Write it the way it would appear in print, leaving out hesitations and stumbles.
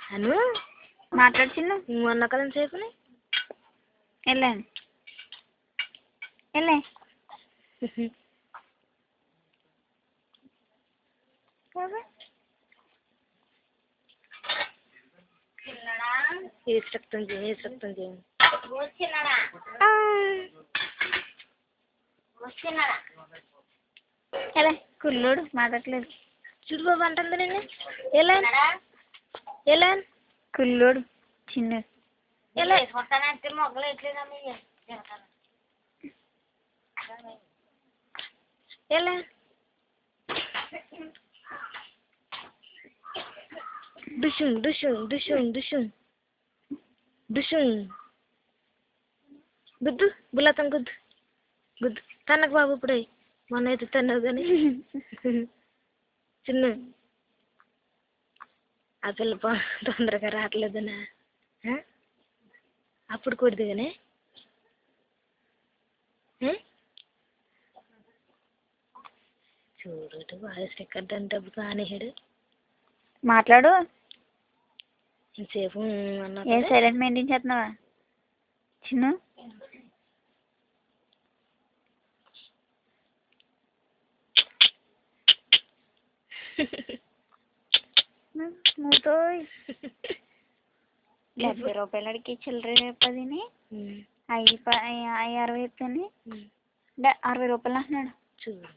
అను మాట్లాడుచున్నా మొన్న కదా సేపుని వెళ్ళండి వెళ్ళే రక్తం ఎలా కుల్లోడు మాట్లాడలేదు చూడు బాబు అంటుంది నేను ఎలా ఎలా కుల్లోడు చిన్న ఎలా ఎలా డుషుం డుషుం డుషుం డుషుం డుషుం గుద్దు బుల్లతం గుద్దు గుద్దు తనకు బాబు ఇప్పుడే మొన్న అయితే తన్నావు కానీ చిన్న ఆ పిల్ల తొందరగా రావట్లేదనా అప్పుడు కొడుదు కానీ చూడు వాయిస్ రికార్డ్ అంటే కానిహేడు మాట్లాడు ఇంతసేపు ఏం సైలెంట్ మెయింటైన్ చేస్తున్నావా చిన్న ₹70 అడిగి చిల్లర 10 5 60 ఇస్తాను ₹60 అంటున్నాడు చూడు